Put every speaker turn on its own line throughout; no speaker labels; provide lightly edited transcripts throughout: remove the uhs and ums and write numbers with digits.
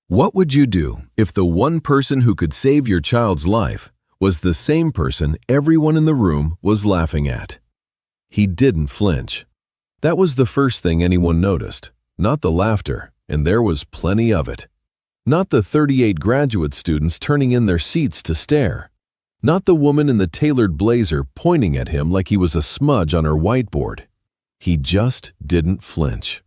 What would you do if the one person who could save your child's life was the same person everyone in the room was laughing at? He didn't flinch. That was the first thing anyone noticed, not the laughter, and there was plenty of it. Not the 38 graduate students turning in their seats to stare. Not the woman in the tailored blazer pointing at him like he was a smudge on her whiteboard. He just didn't flinch.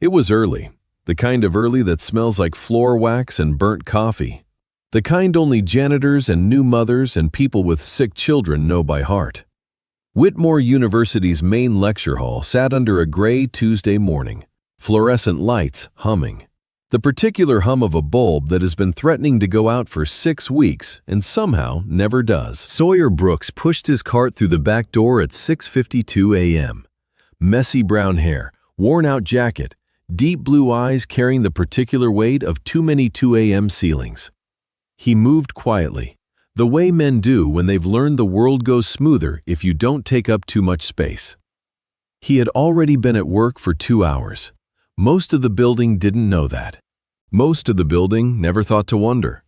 It was early. The kind of early that smells like floor wax and burnt coffee. The kind only janitors and new mothers and people with sick children know by heart. Whitmore University's main lecture hall sat under a gray Tuesday morning, fluorescent lights humming. The particular hum of a bulb that has been threatening to go out for 6 weeks and somehow never does. Sawyer Brooks pushed his cart through the back door at 6:52 a.m. Messy brown hair, worn-out jacket, deep blue eyes carrying the particular weight of too many 2 a.m. ceilings. He moved quietly, the way men do when they've learned the world goes smoother if you don't take up too much space. He had already been at work for 2 hours. Most of the building didn't know that. Most of the building never thought to wonder.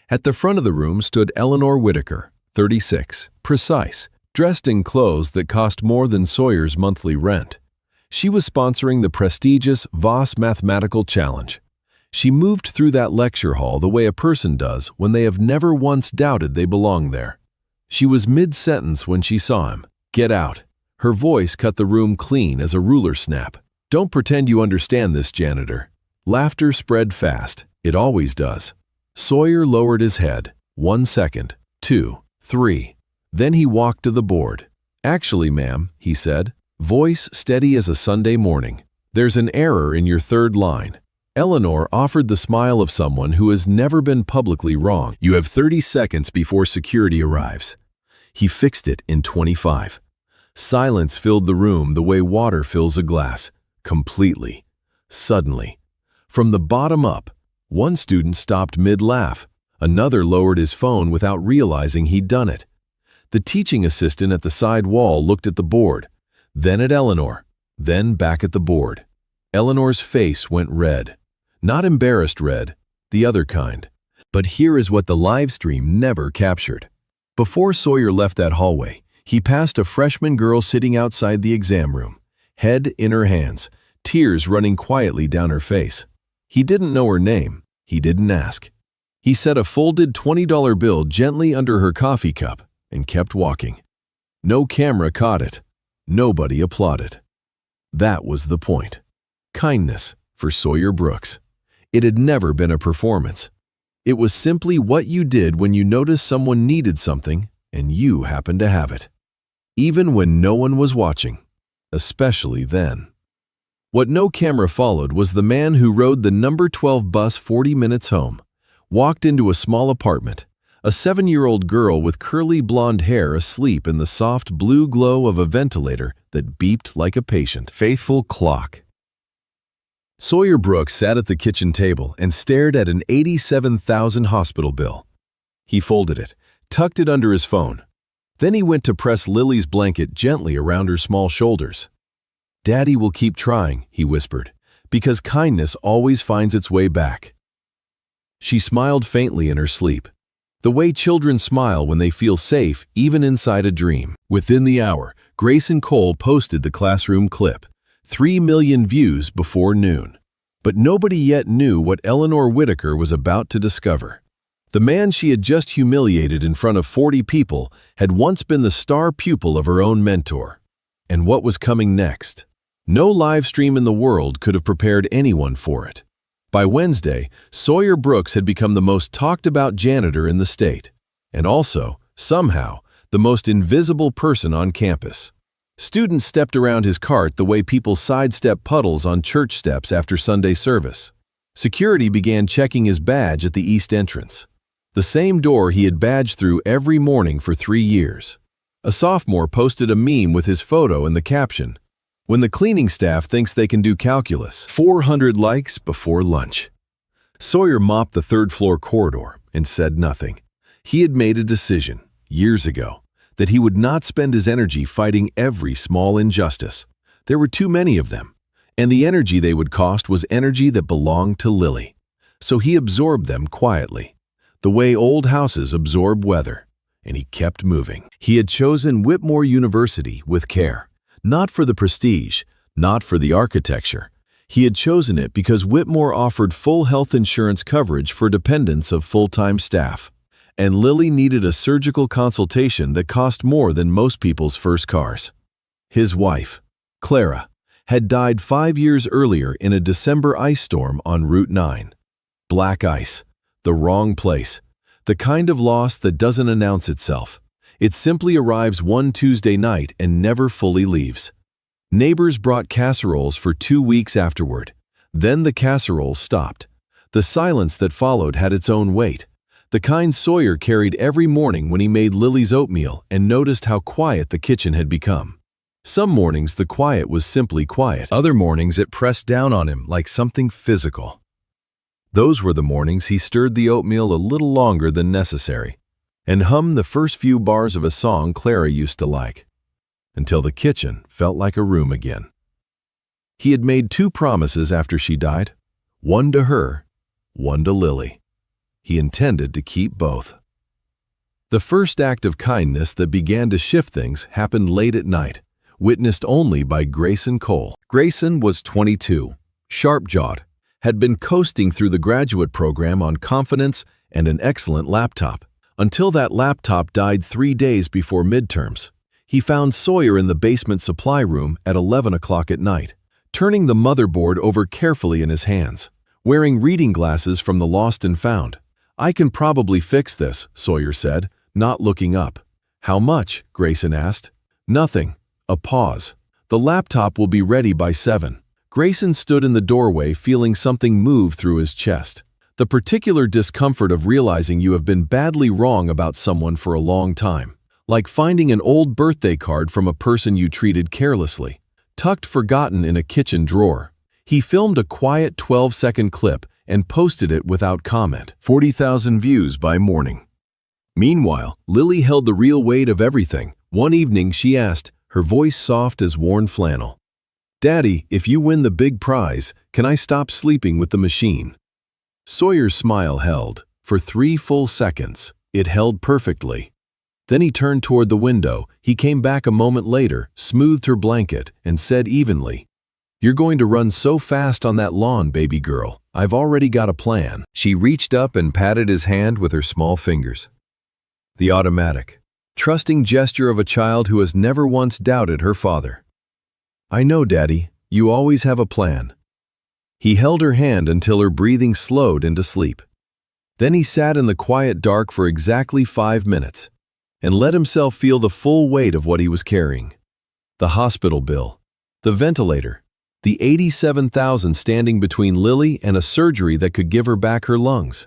At the front of the room stood Eleanor Whitaker, 36, precise, dressed in clothes that cost more than Sawyer's monthly rent. She was sponsoring the prestigious Voss Mathematical Challenge. She moved through that lecture hall the way a person does when they have never once doubted they belong there. She was mid-sentence when she saw him. "Get out." Her voice cut the room clean as a ruler snap. "Don't pretend you understand this, janitor." Laughter spread fast. It always does. Sawyer lowered his head. 1 second, 2, 3. Then he walked to the board. "Actually, ma'am," he said, voice steady as a Sunday morning, "there's an error in your third line." Eleanor offered the smile of someone who has never been publicly wrong. "You have 30 seconds before security arrives." He fixed it in 25. Silence filled the room the way water fills a glass, completely, suddenly. From the bottom up, one student stopped mid-laugh. Another lowered his phone without realizing he'd done it. The teaching assistant at the side wall looked at the board, then at Eleanor, then back at the board. Eleanor's face went red. Not embarrassed red, the other kind. But here is what the live stream never captured. Before Sawyer left that hallway, he passed a freshman girl sitting outside the exam room, head in her hands, tears running quietly down her face. He didn't know her name. He didn't ask. He set a folded $20 bill gently under her coffee cup and kept walking. No camera caught it. Nobody applauded. That was the point. Kindness for Sawyer Brooks. It had never been a performance. It was simply what you did when you noticed someone needed something and you happened to have it. Even when no one was watching. Especially then. What no camera followed was the man who rode the number 12 bus 40 minutes home, walked into a small apartment, a 7-year-old girl with curly blonde hair asleep in the soft blue glow of a ventilator that beeped like a patient. Faithful clock. Sawyer Brooks sat at the kitchen table and stared at an $87,000 hospital bill. He folded it, tucked it under his phone. Then he went to press Lily's blanket gently around her small shoulders. "Daddy will keep trying," he whispered, "because kindness always finds its way back." She smiled faintly in her sleep, the way children smile when they feel safe even inside a dream. Within the hour, Grayson Cole posted the classroom clip, 3 million views before noon. But nobody yet knew what Eleanor Whitaker was about to discover. The man she had just humiliated in front of 40 people had once been the star pupil of her own mentor. And what was coming next? No live stream in the world could have prepared anyone for it. By Wednesday, Sawyer Brooks had become the most talked-about janitor in the state, and also, somehow, the most invisible person on campus. Students stepped around his cart the way people sidestep puddles on church steps after Sunday service. Security began checking his badge at the east entrance, the same door he had badged through every morning for 3 years. A sophomore posted a meme with his photo and the caption, "When the cleaning staff thinks they can do calculus." 400 likes before lunch. Sawyer mopped the third-floor corridor and said nothing. He had made a decision, years ago, that he would not spend his energy fighting every small injustice. There were too many of them, and the energy they would cost was energy that belonged to Lily. So he absorbed them quietly, the way old houses absorb weather, and he kept moving. He had chosen Whitmore University with care, not for the prestige, not for the architecture. He had chosen it because Whitmore offered full health insurance coverage for dependents of full-time staff, and Lily needed a surgical consultation that cost more than most people's first cars. His wife, Clara, had died 5 years earlier in a December ice storm on Route 9. Black ice, the wrong place, the kind of loss that doesn't announce itself. It simply arrives one Tuesday night and never fully leaves. Neighbors brought casseroles for 2 weeks afterward. Then the casseroles stopped. The silence that followed had its own weight, the kind Sawyer carried every morning when he made Lily's oatmeal and noticed how quiet the kitchen had become. Some mornings the quiet was simply quiet. Other mornings it pressed down on him like something physical. Those were the mornings he stirred the oatmeal a little longer than necessary and hummed the first few bars of a song Clara used to like, until the kitchen felt like a room again. He had made 2 promises after she died, one to her, one to Lily. He intended to keep both. The first act of kindness that began to shift things happened late at night, witnessed only by Grayson Cole. Grayson was 22, sharp-jawed, had been coasting through the graduate program on confidence and an excellent laptop, until that laptop died 3 days before midterms. He found Sawyer in the basement supply room at 11 o'clock at night, turning the motherboard over carefully in his hands, wearing reading glasses from the Lost and Found. "I can probably fix this," Sawyer said, not looking up. "How much?" Grayson asked. "Nothing." A pause. "The laptop will be ready by 7. Grayson stood in the doorway feeling something move through his chest. The particular discomfort of realizing you have been badly wrong about someone for a long time. Like finding an old birthday card from a person you treated carelessly, tucked forgotten in a kitchen drawer. He filmed a quiet 12-second clip and posted it without comment. 40,000 views by morning. Meanwhile, Lily held the real weight of everything. One evening she asked, her voice soft as worn flannel, "Daddy, if you win the big prize, can I stop sleeping with the machine?" Sawyer's smile held. For 3 full seconds, it held perfectly. Then he turned toward the window. He came back a moment later, smoothed her blanket, and said evenly, "You're going to run so fast on that lawn, baby girl. I've already got a plan." She reached up and patted his hand with her small fingers. The automatic, trusting gesture of a child who has never once doubted her father. "I know, Daddy. You always have a plan." He held her hand until her breathing slowed into sleep. Then he sat in the quiet dark for exactly 5 minutes and let himself feel the full weight of what he was carrying. The hospital bill, the ventilator, the $87,000 standing between Lily and a surgery that could give her back her lungs.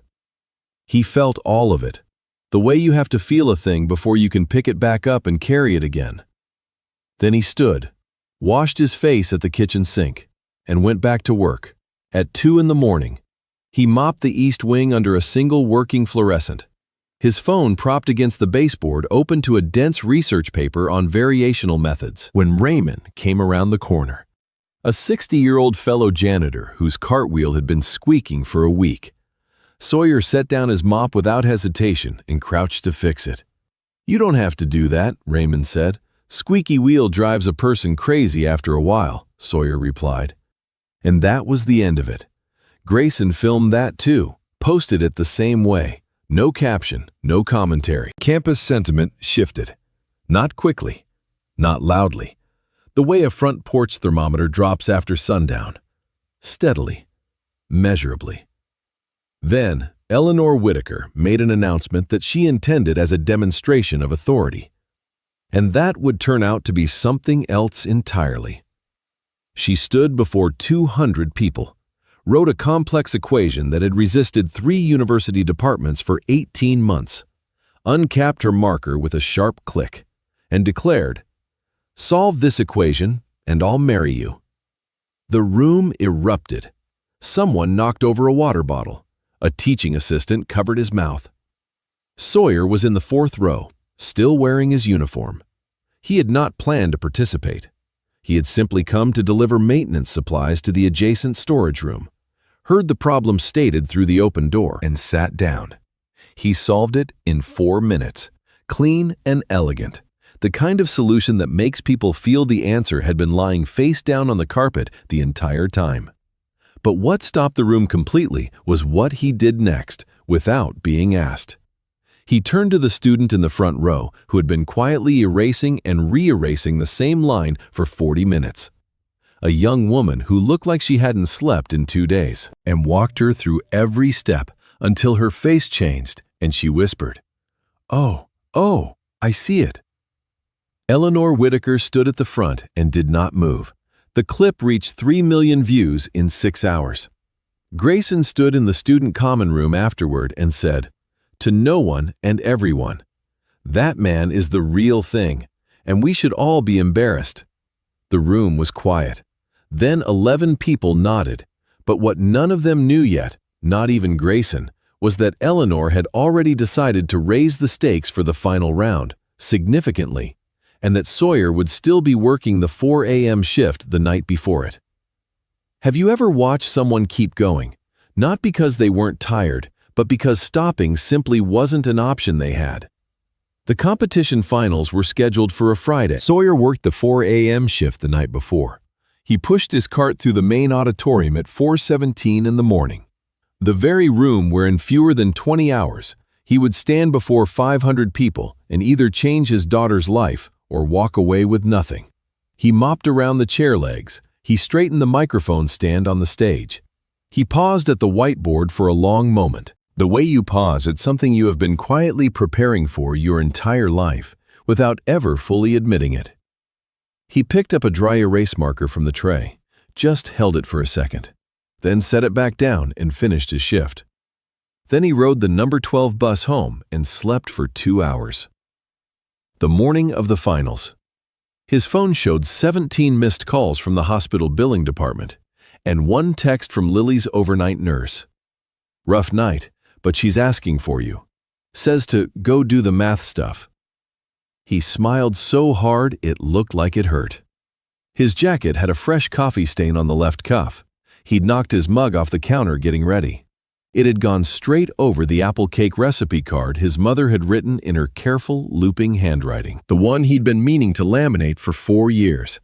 He felt all of it, the way you have to feel a thing before you can pick it back up and carry it again. Then he stood, washed his face at the kitchen sink, and went back to work. At 2 in the morning, he mopped the east wing under a single working fluorescent. His phone propped against the baseboard open to a dense research paper on variational methods. When Raymond came around the corner, a 60-year-old fellow janitor whose cartwheel had been squeaking for a week, Sawyer set down his mop without hesitation and crouched to fix it. "You don't have to do that," Raymond said. "Squeaky wheel drives a person crazy after a while," Sawyer replied. And that was the end of it. Grayson filmed that too, posted it the same way. No caption, no commentary. Campus sentiment shifted. Not quickly, not loudly. The way a front porch thermometer drops after sundown. Steadily, measurably. Then, Eleanor Whitaker made an announcement that she intended as a demonstration of authority. And that would turn out to be something else entirely. She stood before 200 people, wrote a complex equation that had resisted 3 university departments for 18 months, uncapped her marker with a sharp click, and declared, "Solve this equation, and I'll marry you." The room erupted. Someone knocked over a water bottle. A teaching assistant covered his mouth. Sawyer was in the 4th row, still wearing his uniform. He had not planned to participate. He had simply come to deliver maintenance supplies to the adjacent storage room. heard the problem stated through the open door, and sat down. He solved it in 4 minutes, clean and elegant, the kind of solution that makes people feel the answer had been lying face down on the carpet the entire time. But what stopped the room completely was what he did next, without being asked. He turned to the student in the front row who had been quietly erasing and re-erasing the same line for 40 minutes. A young woman who looked like she hadn't slept in 2 days, and walked her through every step until her face changed and she whispered, "Oh, I see it." Eleanor Whitaker stood at the front and did not move. The clip reached 3 million views in 6 hours. Grayson stood in the student common room afterward and said, "To no one and everyone, that man is the real thing, and we should all be embarrassed." The room was quiet. Then 11 people nodded, but what none of them knew yet, not even Grayson, was that Eleanor had already decided to raise the stakes for the final round, significantly, and that Sawyer would still be working the 4 a.m. shift the night before it. Have you ever watched someone keep going, not because they weren't tired, but because stopping simply wasn't an option they had? The competition finals were scheduled for a Friday. Sawyer worked the 4 a.m. shift the night before. He pushed his cart through the main auditorium at 4:17 in the morning, the very room where in fewer than 20 hours he would stand before 500 people and either change his daughter's life or walk away with nothing. He mopped around the chair legs. He straightened the microphone stand on the stage. He paused at the whiteboard for a long moment, the way you pause at something you have been quietly preparing for your entire life without ever fully admitting it. He picked up a dry erase marker from the tray, just held it for a second, then set it back down and finished his shift. Then he rode the number 12 bus home and slept for 2 hours. The morning of the finals. His phone showed 17 missed calls from the hospital billing department and 1 text from Lily's overnight nurse. "Rough night, but she's asking for you. Says to go do the math stuff." He smiled so hard it looked like it hurt. His jacket had a fresh coffee stain on the left cuff. He'd knocked his mug off the counter getting ready. It had gone straight over the apple cake recipe card his mother had written in her careful, looping handwriting, the one he'd been meaning to laminate for 4 years.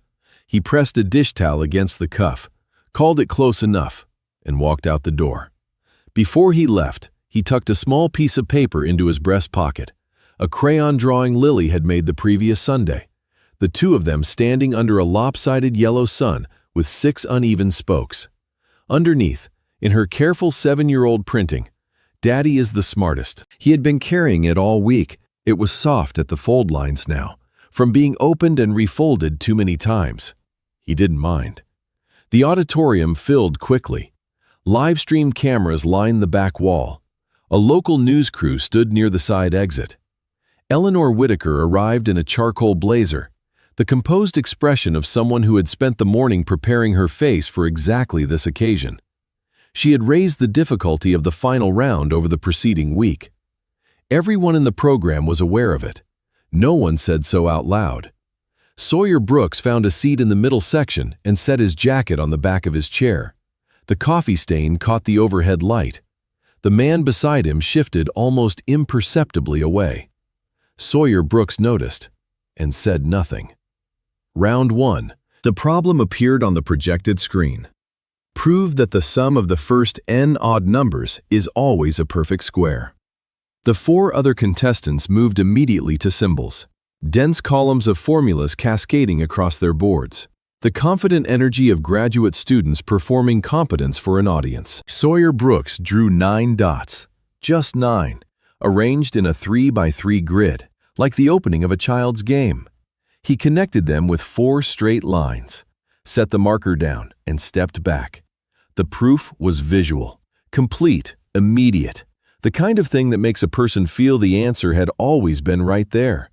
He pressed a dish towel against the cuff, called it close enough, and walked out the door. Before he left, he tucked a small piece of paper into his breast pocket, a crayon drawing Lily had made the previous Sunday, the two of them standing under a lopsided yellow sun with 6 uneven spokes. Underneath, in her careful 7-year-old printing, "Daddy is the smartest." He had been carrying it all week. It was soft at the fold lines now, from being opened and refolded too many times. He didn't mind. The auditorium filled quickly. Live-stream cameras lined the back wall. A local news crew stood near the side exit. Eleanor Whitaker arrived in a charcoal blazer, the composed expression of someone who had spent the morning preparing her face for exactly this occasion. She had raised the difficulty of the final round over the preceding week. Everyone in the program was aware of it. No one said so out loud. Sawyer Brooks found a seat in the middle section and set his jacket on the back of his chair. The coffee stain caught the overhead light. The man beside him shifted almost imperceptibly away. Sawyer Brooks noticed and said nothing. Round 1. The problem appeared on the projected screen. Prove that the sum of the first n odd numbers is always a perfect square. The 4 other contestants moved immediately to symbols, dense columns of formulas cascading across their boards, the confident energy of graduate students performing competence for an audience. Sawyer Brooks drew 9 dots, just 9, arranged in a 3x3 grid, like the opening of a child's game. He connected them with 4 straight lines, set the marker down, and stepped back. The proof was visual, complete, immediate, the kind of thing that makes a person feel the answer had always been right there.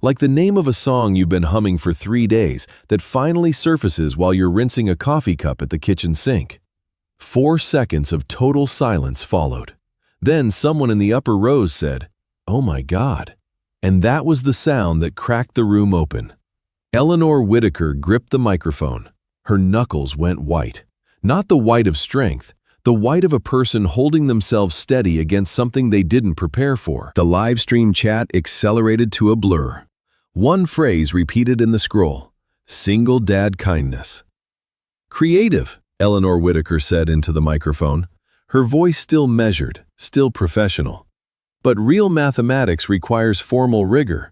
Like the name of a song you've been humming for 3 days that finally surfaces while you're rinsing a coffee cup at the kitchen sink. 4 seconds of total silence followed. Then someone in the upper rows said, "Oh my God." And that was the sound that cracked the room open. Eleanor Whitaker gripped the microphone. Her knuckles went white. Not the white of strength, The white of a person holding themselves steady against something they didn't prepare for. The live stream chat accelerated to a blur. One phrase repeated in the scroll: single dad kindness. Creative, Eleanor Whitaker said into the microphone, her voice still measured, still professional. But real mathematics requires formal rigor.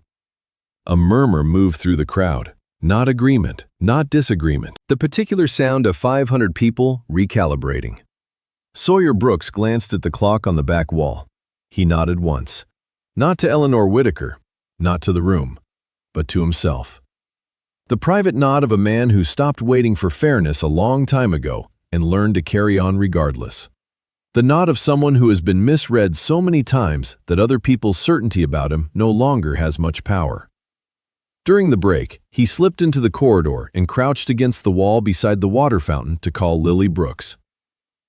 A murmur moved through the crowd. Not agreement, not disagreement. The particular sound of 500 people recalibrating. Sawyer Brooks glanced at the clock on the back wall. He nodded once. Not to Eleanor Whitaker, not to the room, but to himself. The private nod of a man who stopped waiting for fairness a long time ago and learned to carry on regardless. The nod of someone who has been misread so many times that other people's certainty about him no longer has much power. During the break, he slipped into the corridor and crouched against the wall beside the water fountain to call Lily Brooks.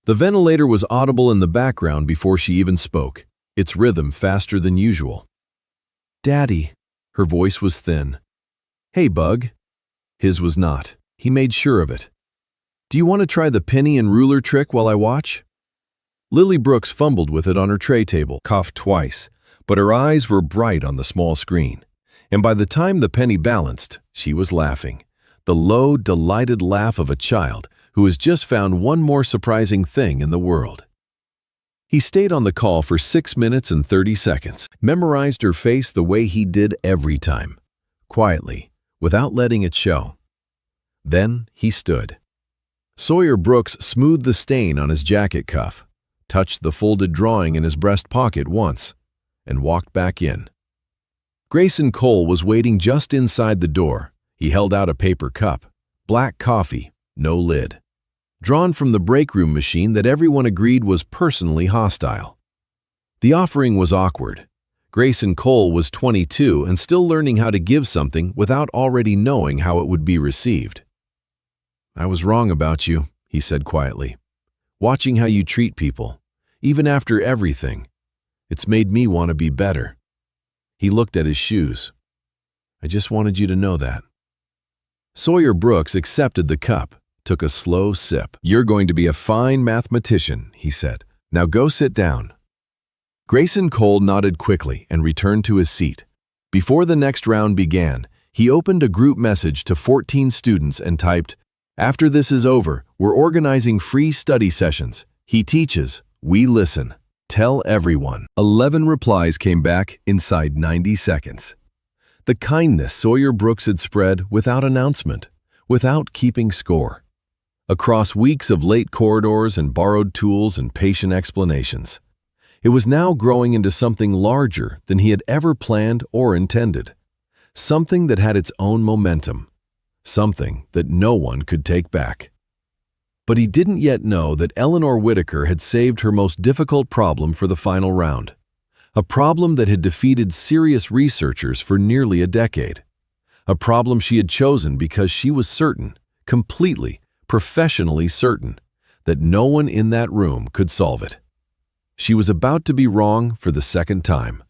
The ventilator was audible in the background before she even spoke, its rhythm faster than usual. "Daddy." Her voice was thin. "Hey, Bug." His was not. He made sure of it. "Do you want to try the penny and ruler trick while I watch?" Lily Brooks fumbled with it on her tray table, coughed twice, but her eyes were bright on the small screen. And by the time the penny balanced, she was laughing. The low, delighted laugh of a child who has just found one more surprising thing in the world. He stayed on the call for 6 minutes and 30 seconds, memorized her face the way he did every time, quietly, without letting it show. Then he stood. Sawyer Brooks smoothed the stain on his jacket cuff, touched the folded drawing in his breast pocket once, and walked back in. Grayson Cole was waiting just inside the door. He held out a paper cup, black coffee, no lid, drawn from the break room machine that everyone agreed was personally hostile. The offering was awkward. Grayson Cole was 22 and still learning how to give something without already knowing how it would be received. "I was wrong about you," he said quietly. "Watching how you treat people, even after everything, it's made me want to be better." He looked at his shoes. "I just wanted you to know that." Sawyer Brooks accepted the cup, took a slow sip. "You're going to be a fine mathematician," he said. "Now go sit down." Grayson Cole nodded quickly and returned to his seat. Before the next round began, he opened a group message to 14 students and typed, "After this is over, we're organizing free study sessions. He teaches, we listen. Tell everyone." 11 replies came back inside 90 seconds. The kindness Sawyer Brooks had spread without announcement, without keeping score. Across weeks of late corridors and borrowed tools and patient explanations, it was now growing into something larger than he had ever planned or intended. Something that had its own momentum. Something that no one could take back. But he didn't yet know that Eleanor Whitaker had saved her most difficult problem for the final round. A problem that had defeated serious researchers for nearly a decade. A problem she had chosen because she was certain, completely, professionally certain, that no one in that room could solve it. She was about to be wrong for the second time,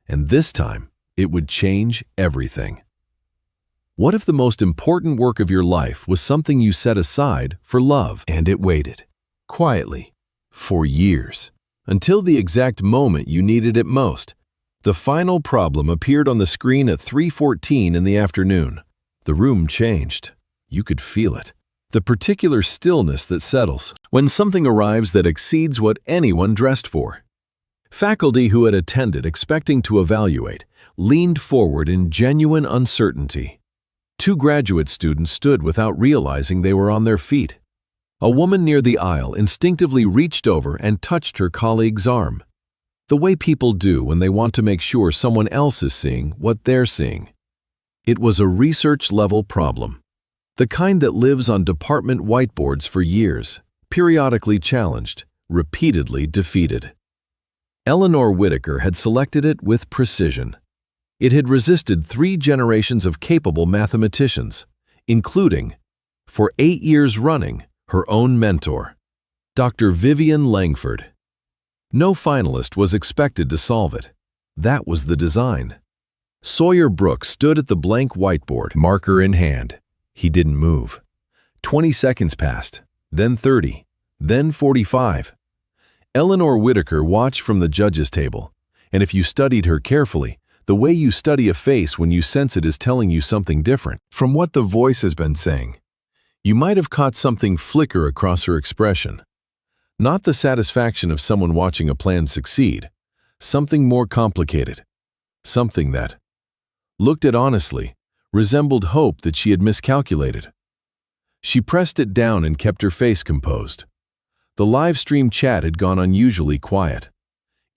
and this time it would change everything. What if the most important work of your life was something you set aside for love? And it waited, quietly, for years, until the exact moment you needed it most. The final problem appeared on the screen at 3:14 in the afternoon. The room changed. You could feel it. The particular stillness that settles when something arrives that exceeds what anyone dressed for. Faculty who had attended expecting to evaluate leaned forward in genuine uncertainty. 2 graduate students stood without realizing they were on their feet. A woman near the aisle instinctively reached over and touched her colleague's arm, the way people do when they want to make sure someone else is seeing what they're seeing. It was a research-level problem, the kind that lives on department whiteboards for years, periodically challenged, repeatedly defeated. Eleanor Whitaker had selected it with precision. It had resisted 3 generations of capable mathematicians, including, for 8 years running, her own mentor, Dr. Vivian Langford. No finalist was expected to solve it. That was the design. Sawyer Brooks stood at the blank whiteboard, marker in hand. He didn't move. 20 seconds passed, then 30, then 45. Eleanor Whitaker watched from the judge's table, and if you studied her carefully, the way you study a face when you sense it is telling you something different from what the voice has been saying. You might have caught something flicker across her expression. Not the satisfaction of someone watching a plan succeed, something more complicated, something that, looked at honestly, resembled hope that she had miscalculated. She pressed it down and kept her face composed. The live stream chat had gone unusually quiet.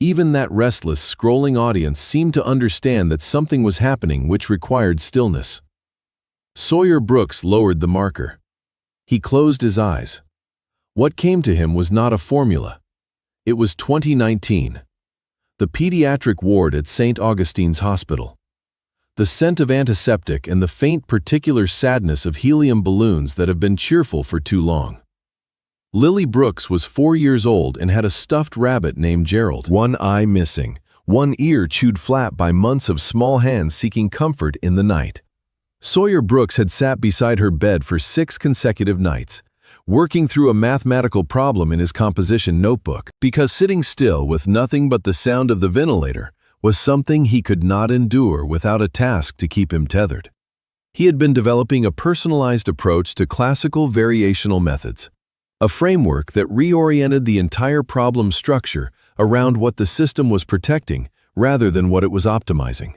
Even that restless, scrolling audience seemed to understand that something was happening which required stillness. Sawyer Brooks lowered the marker. He closed his eyes. What came to him was not a formula. It was 2019. The pediatric ward at St. Augustine's Hospital. The scent of antiseptic and the faint particular sadness of helium balloons that have been cheerful for too long. Lily Brooks was 4 years old and had a stuffed rabbit named Gerald. One eye missing, one ear chewed flat by months of small hands seeking comfort in the night. Sawyer Brooks had sat beside her bed for 6 consecutive nights, working through a mathematical problem in his composition notebook, because sitting still with nothing but the sound of the ventilator was something he could not endure without a task to keep him tethered. He had been developing a personalized approach to classical variational methods, a framework that reoriented the entire problem structure around what the system was protecting rather than what it was optimizing.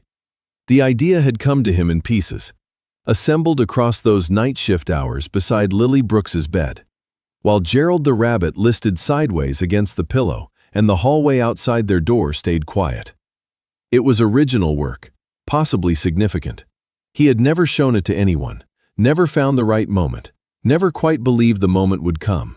The idea had come to him in pieces, assembled across those night shift hours beside Lily Brooks's bed, while Gerald the rabbit listed sideways against the pillow and the hallway outside their door stayed quiet. It was original work, possibly significant. He had never shown it to anyone, never found the right moment, never quite believed the moment would come.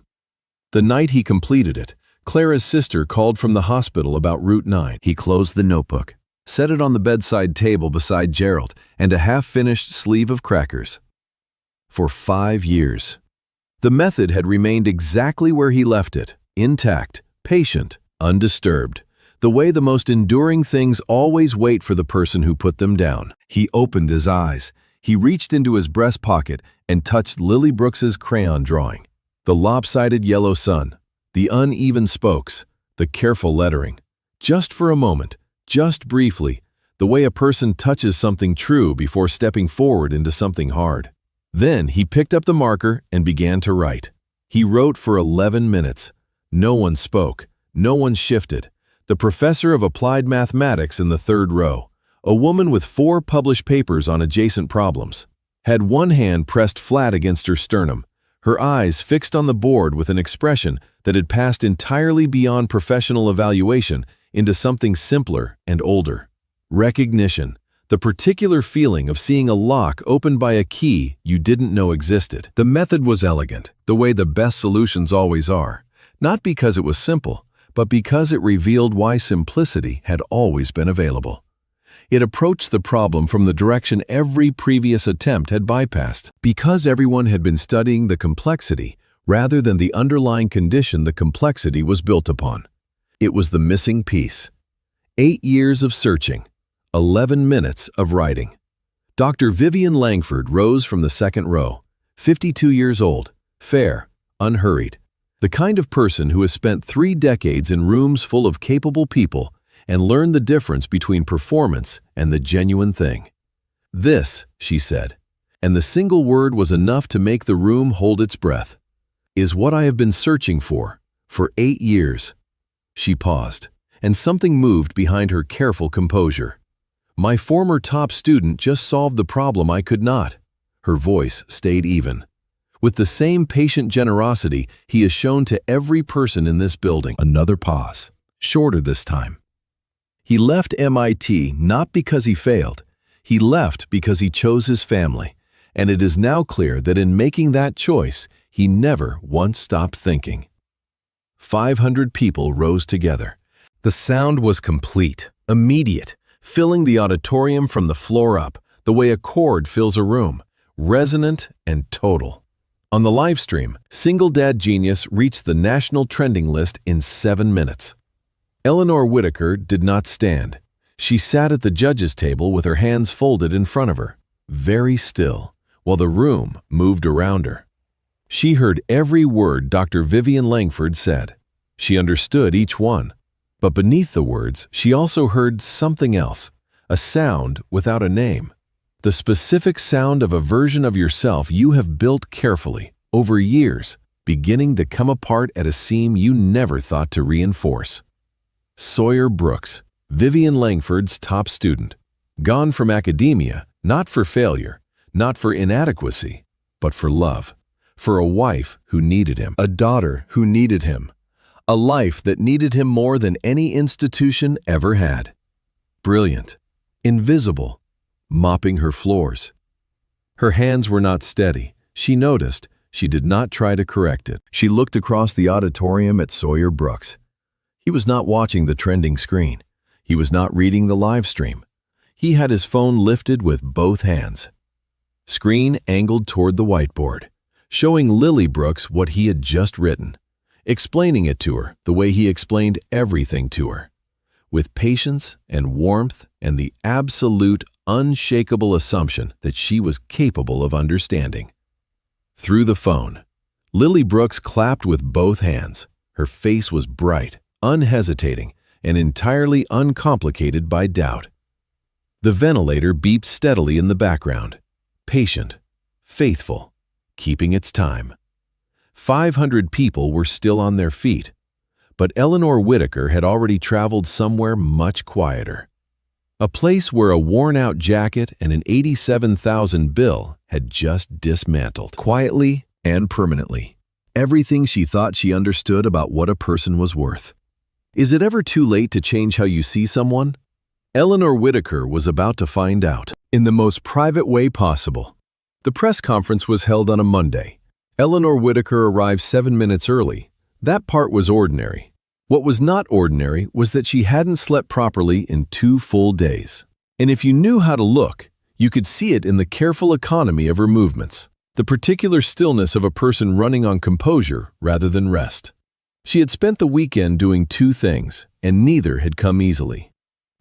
The night he completed it, Clara's sister called from the hospital about Route 9. He closed the notebook, set it on the bedside table beside Gerald and a half-finished sleeve of crackers. For 5 years. The method had remained exactly where he left it, intact, patient, undisturbed, the way the most enduring things always wait for the person who put them down. He opened his eyes. He reached into his breast pocket and touched Lily Brooks's crayon drawing. The lopsided yellow sun, the uneven spokes, the careful lettering. Just for a moment, just briefly, the way a person touches something true before stepping forward into something hard. Then he picked up the marker and began to write. He wrote for 11 minutes. No one spoke. No one shifted. The professor of applied mathematics in the third row, a woman with 4 published papers on adjacent problems, had one hand pressed flat against her sternum, her eyes fixed on the board with an expression that had passed entirely beyond professional evaluation into something simpler and older. Recognition, the particular feeling of seeing a lock opened by a key you didn't know existed. The method was elegant, the way the best solutions always are, not because it was simple, but because it revealed why simplicity had always been available. It approached the problem from the direction every previous attempt had bypassed, because everyone had been studying the complexity rather than the underlying condition the complexity was built upon. It was the missing piece. 8 years of searching, 11 minutes of writing. Dr. Vivian Langford rose from the second row, 52 years old, fair, unhurried. The kind of person who has spent 3 decades in rooms full of capable people and learned the difference between performance and the genuine thing. This, she said, and the single word was enough to make the room hold its breath, is what I have been searching for 8 years. She paused, and something moved behind her careful composure. My former top student just solved the problem I could not. Her voice stayed even. With the same patient generosity he has shown to every person in this building. Another pause, shorter this time. He left MIT not because he failed. He left because he chose his family, and it is now clear that in making that choice, he never once stopped thinking. 500 people rose together. The sound was complete, immediate, filling the auditorium from the floor up, the way a chord fills a room, resonant and total. On the live stream, Single Dad Genius reached the national trending list in 7 minutes. Eleanor Whitaker did not stand. She sat at the judge's table with her hands folded in front of her, very still, while the room moved around her. She heard every word Dr. Vivian Langford said. She understood each one. But beneath the words, she also heard something else, a sound without a name. The specific sound of a version of yourself you have built carefully, over years, beginning to come apart at a seam you never thought to reinforce. Sawyer Brooks, Vivian Langford's top student, gone from academia, not for failure, not for inadequacy, but for love, for a wife who needed him, a daughter who needed him, a life that needed him more than any institution ever had. Brilliant, invisible, mopping her floors. Her hands were not steady. She noticed. She did not try to correct it. She looked across the auditorium at Sawyer Brooks. He was not watching the trending screen. He was not reading the live stream. He had his phone lifted with both hands. Screen angled toward the whiteboard, showing Lily Brooks what he had just written, explaining it to her the way he explained everything to her, with patience and warmth and the absolute, unshakable assumption that she was capable of understanding. Through the phone, Lily Brooks clapped with both hands. Her face was bright, unhesitating, and entirely uncomplicated by doubt. The ventilator beeped steadily in the background, patient, faithful, keeping its time. 500 people were still on their feet, but Eleanor Whitaker had already traveled somewhere much quieter. A place where a worn-out jacket and an $87,000 bill had just dismantled. Quietly and permanently. Everything she thought she understood about what a person was worth. Is it ever too late to change how you see someone? Eleanor Whitaker was about to find out, in the most private way possible. The press conference was held on a Monday. Eleanor Whitaker arrived 7 minutes early. That part was ordinary. What was not ordinary was that she hadn't slept properly in 2 full days. And if you knew how to look, you could see it in the careful economy of her movements, the particular stillness of a person running on composure rather than rest. She had spent the weekend doing 2 things, and neither had come easily.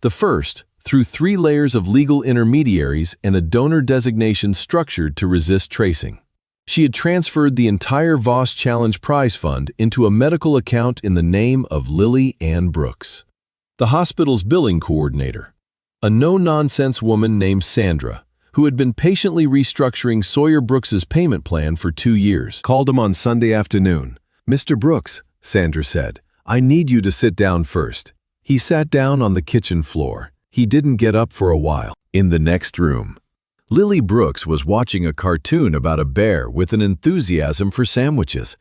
The first, through 3 layers of legal intermediaries and a donor designation structured to resist tracing. She had transferred the entire Voss Challenge Prize Fund into a medical account in the name of Lily Ann Brooks, the hospital's billing coordinator, a no-nonsense woman named Sandra, who had been patiently restructuring Sawyer Brooks's payment plan for 2 years. Called him on Sunday afternoon. "Mr. Brooks," Sandra said, "I need you to sit down first." He sat down on the kitchen floor. He didn't get up for a while. In the next room, Lily Brooks was watching a cartoon about a bear with an enthusiasm for sandwiches.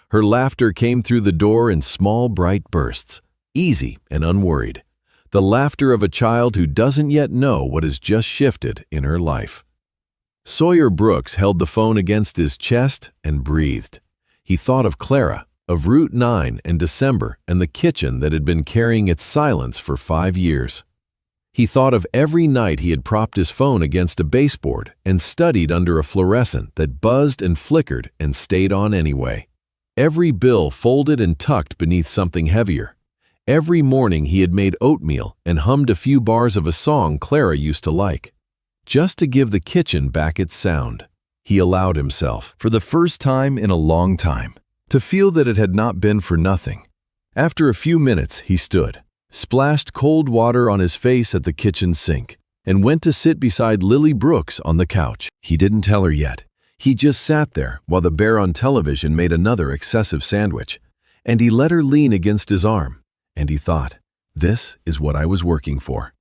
Her laughter came through the door in small, bright bursts, easy and unworried. The laughter of a child who doesn't yet know what has just shifted in her life. Sawyer Brooks held the phone against his chest and breathed. He thought of Clara, of Route 9 and December and the kitchen that had been carrying its silence for 5 years. He thought of every night he had propped his phone against a baseboard and studied under a fluorescent that buzzed and flickered and stayed on anyway. Every bill folded and tucked beneath something heavier. Every morning he had made oatmeal and hummed a few bars of a song Clara used to like. Just to give the kitchen back its sound, he allowed himself, for the first time in a long time, to feel that it had not been for nothing. After a few minutes, he stood, splashed cold water on his face at the kitchen sink, and went to sit beside Lily Brooks on the couch. He didn't tell her yet. He just sat there while the bear on television made another excessive sandwich, and he let her lean against his arm, and he thought, "This is what I was working for."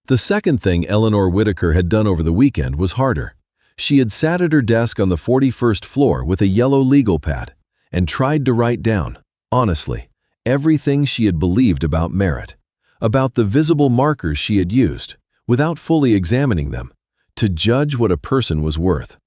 The second thing Eleanor Whitaker had done over the weekend was harder. She had sat at her desk on the 41st floor with a yellow legal pad and tried to write down, honestly, everything she had believed about merit, about the visible markers she had used, without fully examining them, to judge what a person was worth.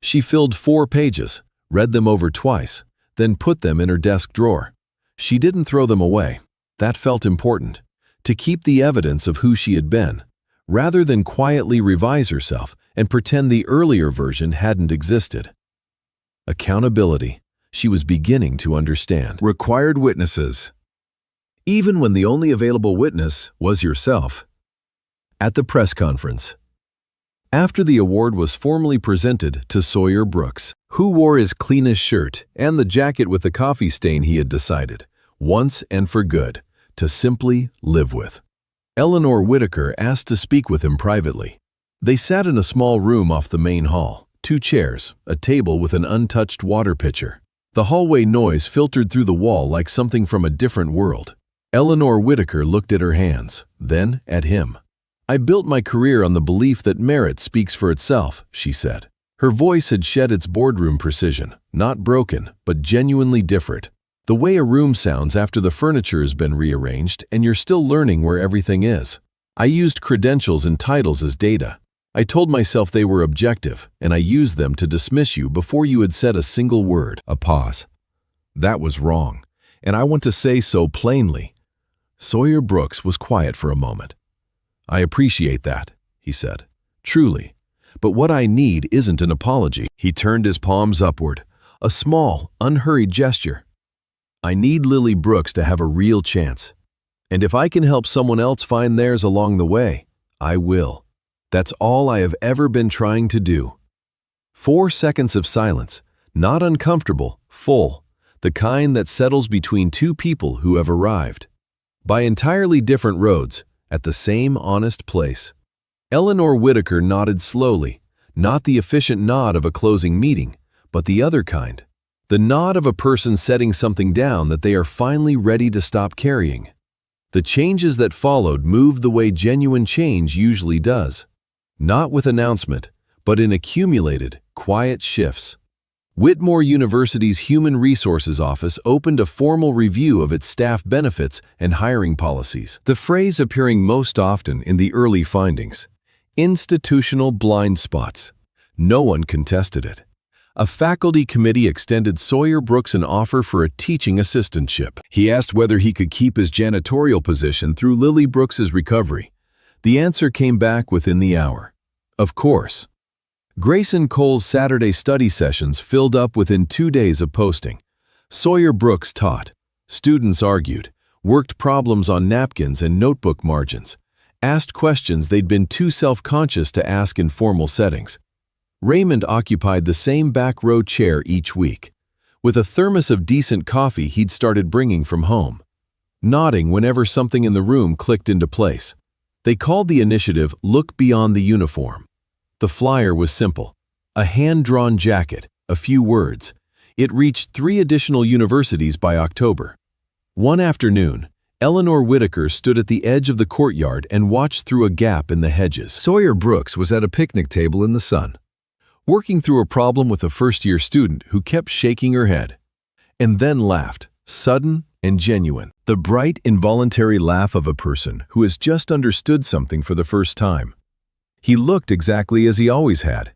She filled 4 pages, read them over twice, then put them in her desk drawer. She didn't throw them away. That felt important, to keep the evidence of who she had been, rather than quietly revise herself and pretend the earlier version hadn't existed. Accountability. She was beginning to understand. Required witnesses. Even when the only available witness was yourself. At the press conference, after the award was formally presented to Sawyer Brooks, who wore his cleanest shirt and the jacket with the coffee stain he had decided once and for good, to simply live with. Eleanor Whitaker asked to speak with him privately. They sat in a small room off the main hall, 2 chairs, a table with an untouched water pitcher. The hallway noise filtered through the wall like something from a different world. Eleanor Whitaker looked at her hands, then at him. "I built my career on the belief that merit speaks for itself," she said. Her voice had shed its boardroom precision, not broken, but genuinely different. The way a room sounds after the furniture has been rearranged and you're still learning where everything is. "I used credentials and titles as data. I told myself they were objective, and I used them to dismiss you before you had said a single word." A pause. "That was wrong, and I want to say so plainly." Sawyer Brooks was quiet for a moment. "I appreciate that," he said. "Truly. But what I need isn't an apology." He turned his palms upward, a small, unhurried gesture. "I need Lily Brooks to have a real chance. And if I can help someone else find theirs along the way, I will. That's all I have ever been trying to do." 4 seconds of silence, not uncomfortable, full, the kind that settles between 2 people who have arrived. By entirely different roads, at the same honest place. Eleanor Whitaker nodded slowly, not the efficient nod of a closing meeting, but the other kind. The nod of a person setting something down that they are finally ready to stop carrying. The changes that followed moved the way genuine change usually does. Not with announcement, but in accumulated, quiet shifts. Whitmore University's Human Resources Office opened a formal review of its staff benefits and hiring policies. The phrase appearing most often in the early findings: institutional blind spots. No one contested it. A faculty committee extended Sawyer Brooks an offer for a teaching assistantship. He asked whether he could keep his janitorial position through Lily Brooks's recovery. The answer came back within the hour. Of course. Grayson Cole's Saturday study sessions filled up within 2 days of posting. Sawyer Brooks taught. Students argued, worked problems on napkins and notebook margins, asked questions they'd been too self-conscious to ask in formal settings. Raymond occupied the same back row chair each week, with a thermos of decent coffee he'd started bringing from home, nodding whenever something in the room clicked into place. They called the initiative Look Beyond the Uniform. The flyer was simple: a hand-drawn jacket, a few words. It reached 3 additional universities by October. One afternoon, Eleanor Whitaker stood at the edge of the courtyard and watched through a gap in the hedges. Sawyer Brooks was at a picnic table in the sun, working through a problem with a first-year student who kept shaking her head, and then laughed, sudden and genuine. The bright, involuntary laugh of a person who has just understood something for the first time. He looked exactly as he always had.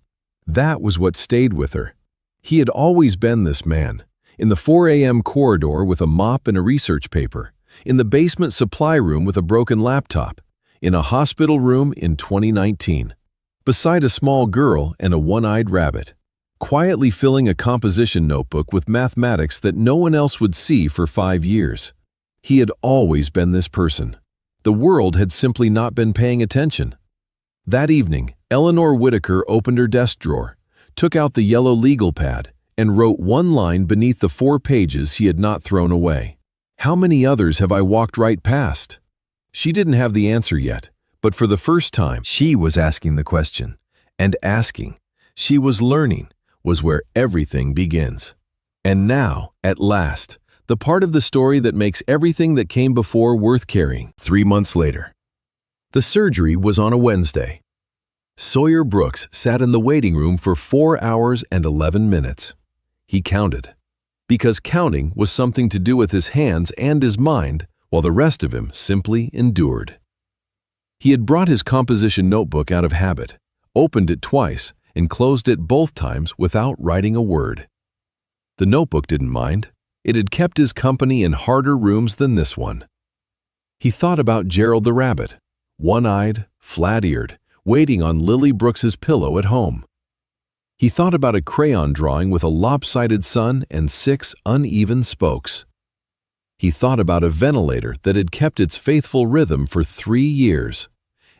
That was what stayed with her. He had always been this man, in the 4 a.m. corridor with a mop and a research paper, in the basement supply room with a broken laptop, in a hospital room in 2019. Beside a small girl and a one-eyed rabbit, quietly filling a composition notebook with mathematics that no one else would see for 5 years. He had always been this person. The world had simply not been paying attention. That evening, Eleanor Whitaker opened her desk drawer, took out the yellow legal pad, and wrote one line beneath the 4 pages she had not thrown away. "How many others have I walked right past?" She didn't have the answer yet. But for the first time, she was asking the question. And asking, she was learning, was where everything begins. And now, at last, the part of the story that makes everything that came before worth carrying. 3 months later. The surgery was on a Wednesday. Sawyer Brooks sat in the waiting room for 4 hours and 11 minutes. He counted. Because counting was something to do with his hands and his mind, while the rest of him simply endured. He had brought his composition notebook out of habit, opened it twice, and closed it both times without writing a word. The notebook didn't mind. It had kept his company in harder rooms than this one. He thought about Gerald the rabbit, one-eyed, flat-eared, waiting on Lily Brooks's pillow at home. He thought about a crayon drawing with a lopsided sun and 6 uneven spokes. He thought about a ventilator that had kept its faithful rhythm for 3 years,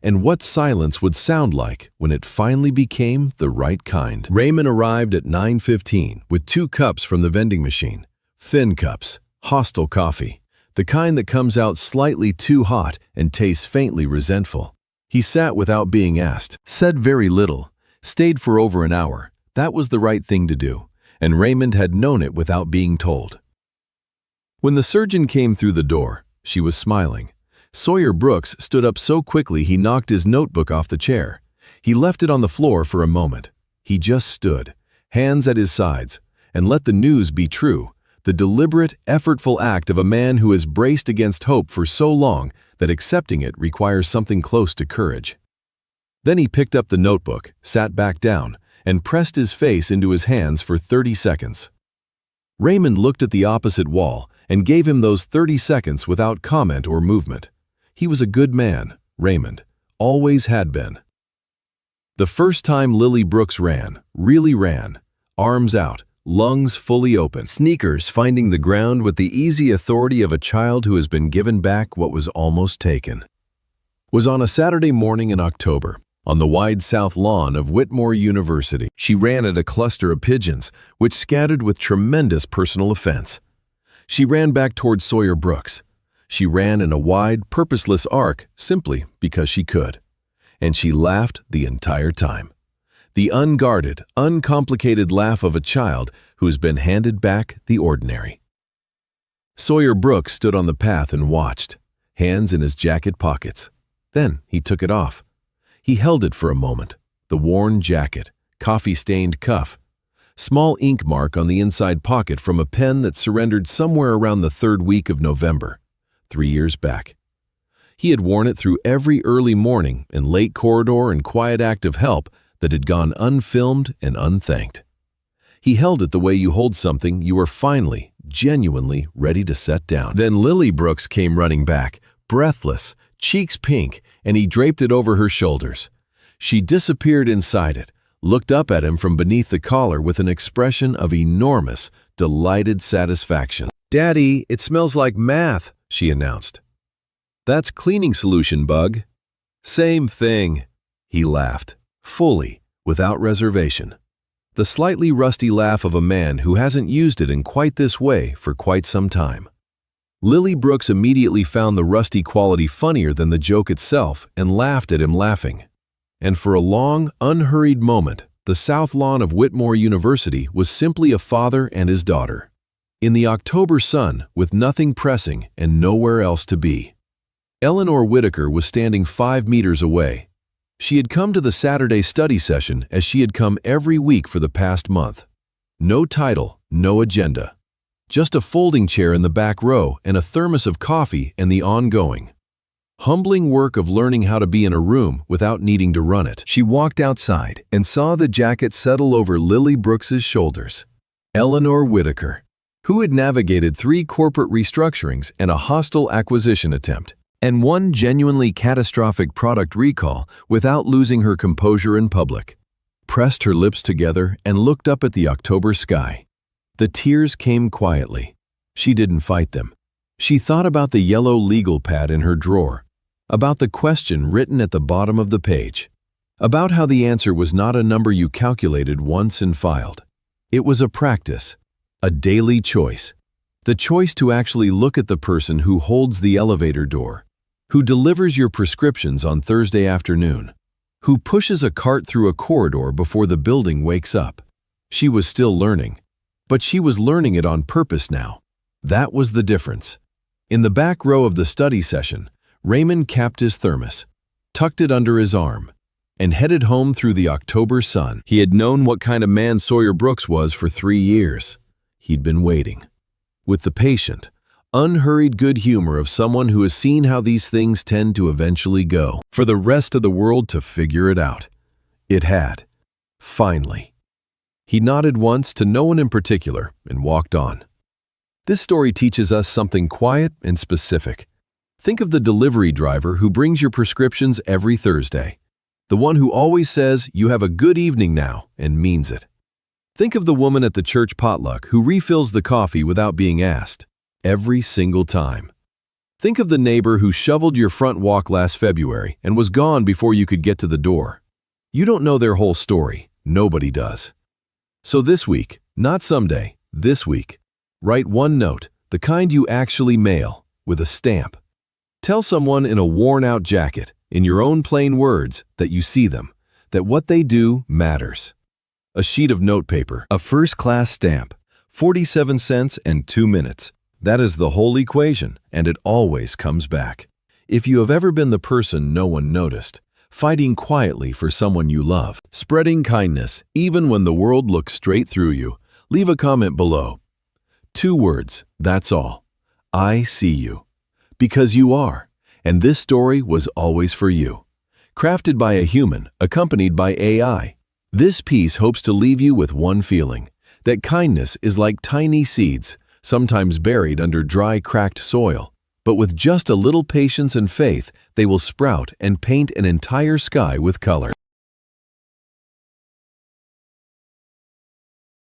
and what silence would sound like when it finally became the right kind. Raymond arrived at 9:15 with 2 cups from the vending machine, thin cups, hostile coffee, the kind that comes out slightly too hot and tastes faintly resentful. He sat without being asked, said very little, stayed for over an hour. That was the right thing to do, and Raymond had known it without being told. When the surgeon came through the door, she was smiling. Sawyer Brooks stood up so quickly he knocked his notebook off the chair. He left it on the floor for a moment. He just stood, hands at his sides, and let the news be true, the deliberate, effortful act of a man who has braced against hope for so long that accepting it requires something close to courage. Then he picked up the notebook, sat back down, and pressed his face into his hands for 30 seconds. Raymond looked at the opposite wall and gave him those 30 seconds without comment or movement. He was a good man, Raymond, always had been. The first time Lily Brooks ran, really ran, arms out, lungs fully open, sneakers finding the ground with the easy authority of a child who has been given back what was almost taken, was on a Saturday morning in October, on the wide south lawn of Whitmore University. She ran at a cluster of pigeons, which scattered with tremendous personal offense. She ran back towards Sawyer Brooks. She ran in a wide, purposeless arc simply because she could. And she laughed the entire time. The unguarded, uncomplicated laugh of a child who has been handed back the ordinary. Sawyer Brooks stood on the path and watched, hands in his jacket pockets. Then he took it off. He held it for a moment, the worn jacket, coffee-stained cuff, small ink mark on the inside pocket from a pen that surrendered somewhere around the 3rd week of November, 3 years back. He had worn it through every early morning and late corridor and quiet act of help that had gone unfilmed and unthanked. He held it the way you hold something you are finally, genuinely ready to set down. Then Lily Brooks came running back, breathless, cheeks pink, and he draped it over her shoulders. She disappeared inside it, looked up at him from beneath the collar with an expression of enormous, delighted satisfaction. "Daddy, it smells like math," she announced. "That's cleaning solution, Bug." "Same thing," he laughed, fully, without reservation. The slightly rusty laugh of a man who hasn't used it in quite this way for quite some time. Lily Brooks immediately found the rusty quality funnier than the joke itself and laughed at him laughing. And for a long, unhurried moment, the south lawn of Whitmore University was simply a father and his daughter. In the October sun, with nothing pressing and nowhere else to be. Eleanor Whitaker was standing 5 meters away. She had come to the Saturday study session as she had come every week for the past month. No title, no agenda. Just a folding chair in the back row and a thermos of coffee and the ongoing, humbling work of learning how to be in a room without needing to run it. She walked outside and saw the jacket settle over Lily Brooks's shoulders. Eleanor Whitaker, who had navigated 3 corporate restructurings and a hostile acquisition attempt, and 1 genuinely catastrophic product recall without losing her composure in public, pressed her lips together and looked up at the October sky. The tears came quietly. She didn't fight them. She thought about the yellow legal pad in her drawer, about the question written at the bottom of the page, about how the answer was not a number you calculated once and filed. It was a practice, a daily choice, the choice to actually look at the person who holds the elevator door, who delivers your prescriptions on Thursday afternoon, who pushes a cart through a corridor before the building wakes up. She was still learning. But she was learning it on purpose now. That was the difference. In the back row of the study session, Raymond capped his thermos, tucked it under his arm, and headed home through the October sun. He had known what kind of man Sawyer Brooks was for 3 years. He'd been waiting, with the patient, unhurried good humor of someone who has seen how these things tend to eventually go, for the rest of the world to figure it out. It had. Finally. He nodded once to no one in particular and walked on. This story teaches us something quiet and specific. Think of the delivery driver who brings your prescriptions every Thursday. The one who always says, "You have a good evening now," and means it. Think of the woman at the church potluck who refills the coffee without being asked, every single time. Think of the neighbor who shoveled your front walk last February and was gone before you could get to the door. You don't know their whole story. Nobody does. So this week, not someday, this week, write 1 note, the kind you actually mail, with a stamp. Tell someone in a worn-out jacket, in your own plain words, that you see them, that what they do matters. A sheet of notepaper, a first-class stamp, 47 cents and 2 minutes. That is the whole equation, and it always comes back. If you have ever been the person no one noticed, fighting quietly for someone you love, spreading kindness even when the world looks straight through you, leave a comment below. 2 words, that's all. I see you. Because you are, and this story was always for you. Crafted by a human, accompanied by AI. This piece hopes to leave you with one feeling, that kindness is like tiny seeds, sometimes buried under dry, cracked soil. But with just a little patience and faith, they will sprout and paint an entire sky with color.